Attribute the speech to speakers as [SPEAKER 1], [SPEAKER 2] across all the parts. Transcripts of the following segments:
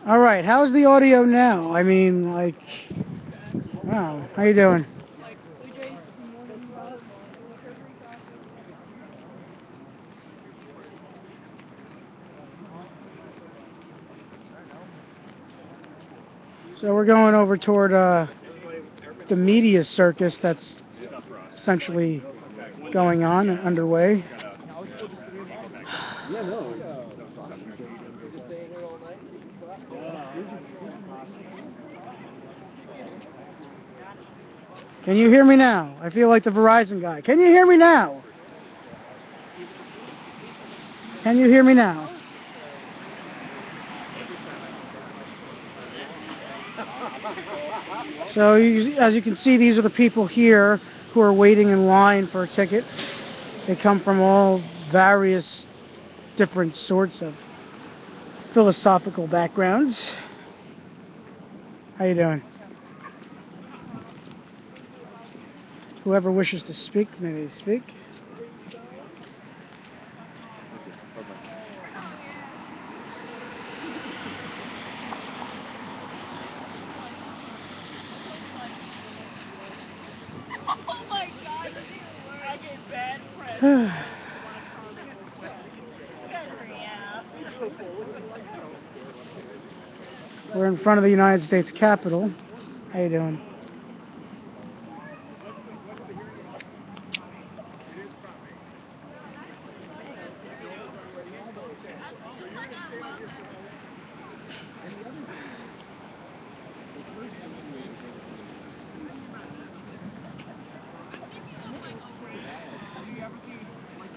[SPEAKER 1] All right, how's the audio now? I mean, like, wow, how you doing? So we're going over toward the media circus that's essentially going on and underway. Can you hear me now? I feel like the Verizon guy. Can you hear me now? Can you hear me now? So as you can see, these are the people here who are waiting in line for a ticket. They come from all various different sorts of philosophical backgrounds. How you doing? Whoever wishes to speak, may they speak.
[SPEAKER 2] Oh my God, I get bad press.
[SPEAKER 1] We're in front of the United States Capitol. How you doing?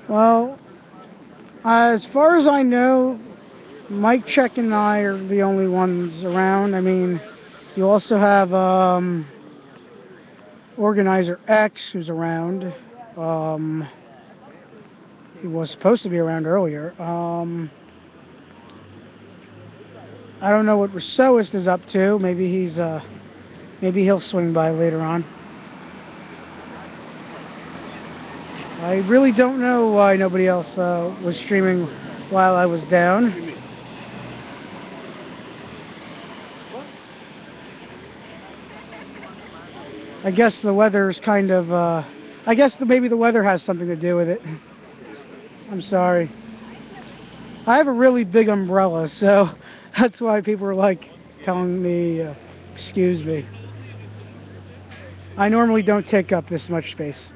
[SPEAKER 1] Well, as far as I know, Mike Check and I are the only ones around. I mean, you also have Organizer X who's around. He was supposed to be around earlier. I don't know what Rousseauist is up to. Maybe he'll swing by later on. I really don't know why nobody else was streaming while I was down. I guess the weather's kind of, I guess maybe the weather has something to do with it. I'm sorry. I have a really big umbrella, so that's why people are like telling me, excuse me. I normally don't take up this much space.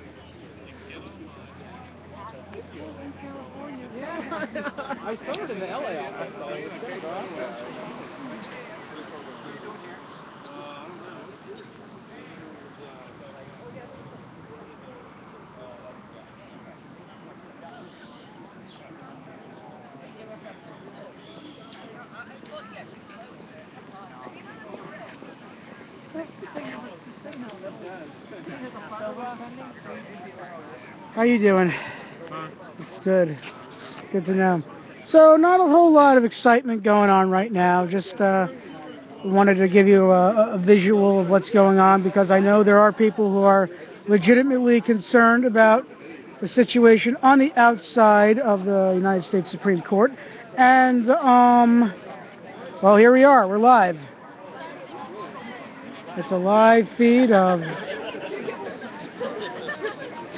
[SPEAKER 3] I started in the LA office, so it's good, bro.
[SPEAKER 1] How you doing? It's good. Good to know. So not a whole lot of excitement going on right now. Just wanted to give you a visual of what's going on because I know there are people who are legitimately concerned about the situation on the outside of the United States Supreme Court. And, well, here we are. We're live. It's a live feed of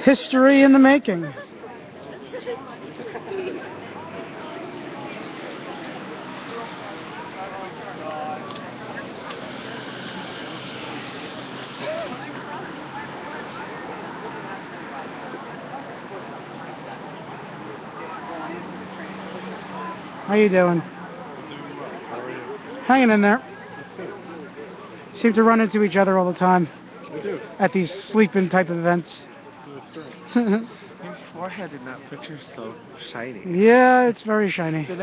[SPEAKER 1] history in the making. How you doing? Hanging in there. Seem to run into each other all the time.
[SPEAKER 3] We do.
[SPEAKER 1] At these sleep-in type of events.
[SPEAKER 4] Your forehead in that picture is so shiny.
[SPEAKER 1] Yeah, it's very shiny.
[SPEAKER 4] You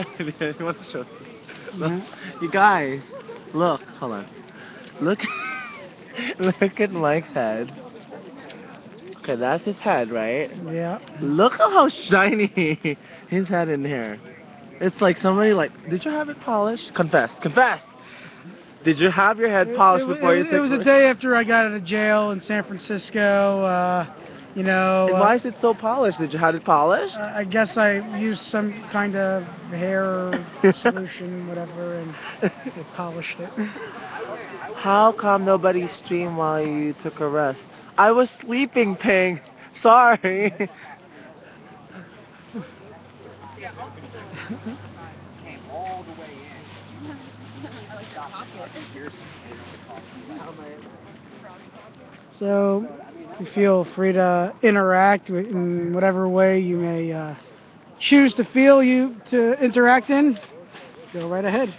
[SPEAKER 4] want to show this? Look, you guys, look, hold on. Look, look at Mike's head. Okay, that's his head, right?
[SPEAKER 1] Yeah.
[SPEAKER 4] Look at how shiny his head in here. It's like somebody like, did you have it polished? Confess, confess! Did you have your head polished before you took
[SPEAKER 1] It was a day after I got out of jail in San Francisco. You know,
[SPEAKER 4] And why is it so polished? Did you have it polished?
[SPEAKER 1] I guess I used some kind of hair solution, whatever, and polished it.
[SPEAKER 4] How come nobody streamed while you took a rest? I was sleeping, Ping. Sorry.
[SPEAKER 1] So, you feel free to interact in whatever way you may choose to interact in. Go right ahead.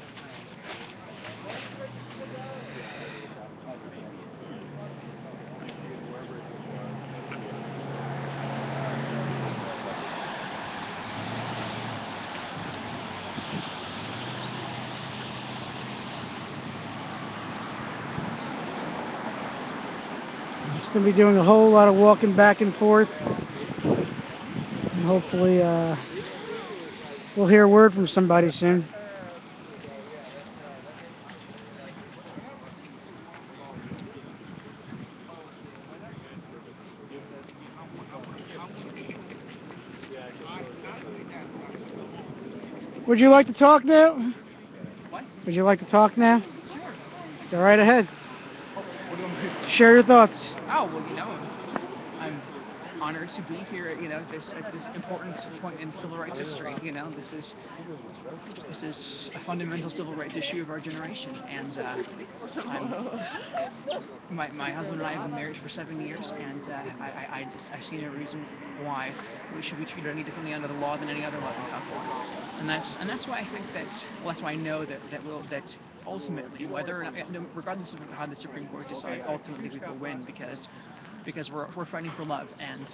[SPEAKER 1] Just going to be doing a whole lot of walking back and forth. And hopefully we'll hear a word from somebody soon. Would you like to talk now?
[SPEAKER 3] What?
[SPEAKER 1] Would you like to talk now?
[SPEAKER 3] Sure.
[SPEAKER 1] Go right ahead.
[SPEAKER 3] What do you want me to do?
[SPEAKER 1] Share your thoughts.
[SPEAKER 3] Oh, well, I'm honored to be here at, at this important point in civil rights history. This is a fundamental civil rights issue of our generation, and my husband and I have been married for 7 years, and I see no reason why we should be treated any differently under the law than any other loving couple, and that's why I think that's why I know that ultimately, whether or not, regardless of how the Supreme Court decides, ultimately we will win because we're fighting for love, and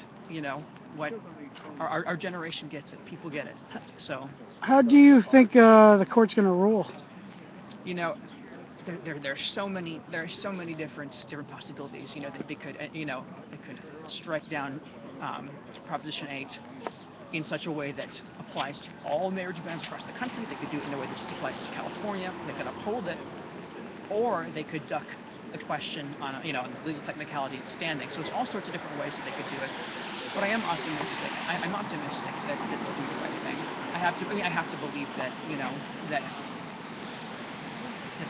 [SPEAKER 3] what our generation gets it, people get it. So
[SPEAKER 1] how do you think the court's going to rule?
[SPEAKER 3] There's so many different possibilities. That they could strike down Proposition 8 in such a way that applies to all marriage bans across the country. They could do it in a way that just applies to California. They could uphold it, or they could duck the question on the legal technicality of standing. So there's all sorts of different ways that they could do it. But I am optimistic. I'm optimistic that they'll do the right thing. I have to believe that that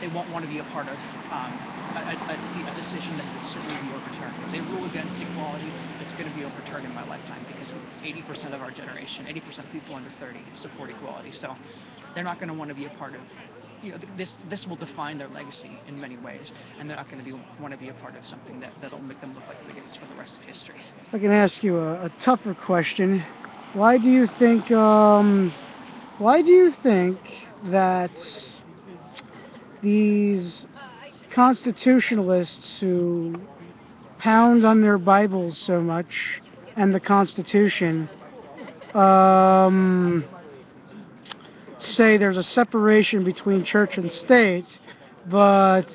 [SPEAKER 3] they won't want to be a part of a decision that would certainly be overturned. If they rule against equality, it's going to be overturned in my lifetime, because 80% of our generation, 80% of people under 30 support equality. So they're not going to want to be a part of, this will define their legacy in many ways, and they're not going to want to be a part of something that'll make them look like bigots for the rest of history.
[SPEAKER 1] If I can ask you a tougher question, why do you think that these constitutionalists who pound on their Bibles so much and the Constitution say there's a separation between church and state, but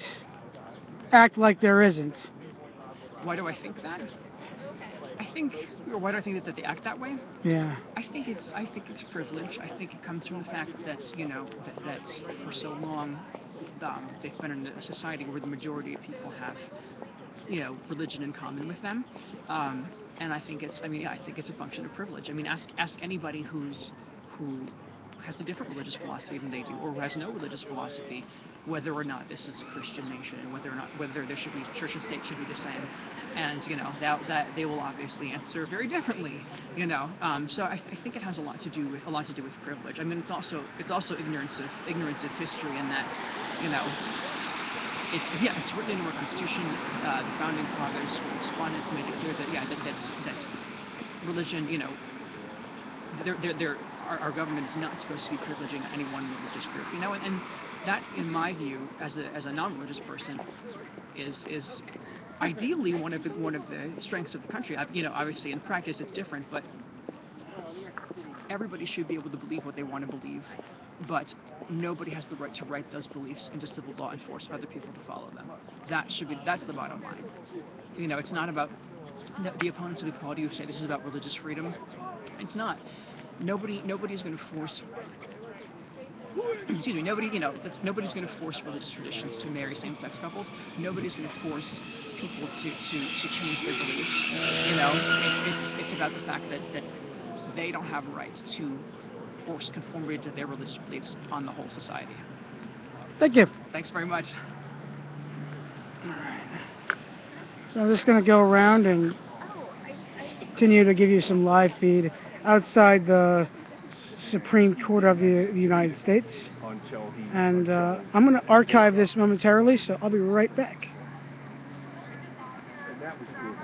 [SPEAKER 1] act like there isn't?
[SPEAKER 3] Why do I think that? Why do I think that they act that way?
[SPEAKER 1] Yeah.
[SPEAKER 3] I think it's privilege. I think it comes from the fact that that for so long they've been in a society where the majority of people have religion in common with them, and I think it's a function of privilege. Ask anybody who has a different religious philosophy than they do, or who has no religious philosophy, whether or not this is a Christian nation, and whether there should be church and state should be the same, and that they will obviously answer very differently. So I think it has a lot to do with privilege. It's also ignorance of history, and that it's written into our Constitution. The founding fathers, respondents made it clear that that's religion. Our government is not supposed to be privileging any one religious group, and that, in my view, as a non-religious person, is ideally one of the strengths of the country. Obviously in practice it's different, but everybody should be able to believe what they want to believe, but nobody has the right to write those beliefs into civil law and force other people to follow them. That's the bottom line. It's not about the opponents of equality who say this is about religious freedom. It's not. Nobody's going to force excuse me, nobody's going to force religious traditions to marry same-sex couples. Nobody's going to force people to change their beliefs. It's about the fact that they don't have rights to force conformity to their religious beliefs on the whole society.
[SPEAKER 1] Thank you.
[SPEAKER 3] Thanks very much.
[SPEAKER 1] So I'm just going to go around and continue to give you some live feed outside the Supreme Court of the United States. And I'm going to archive this momentarily, so I'll be right back.
[SPEAKER 5] And that was cool.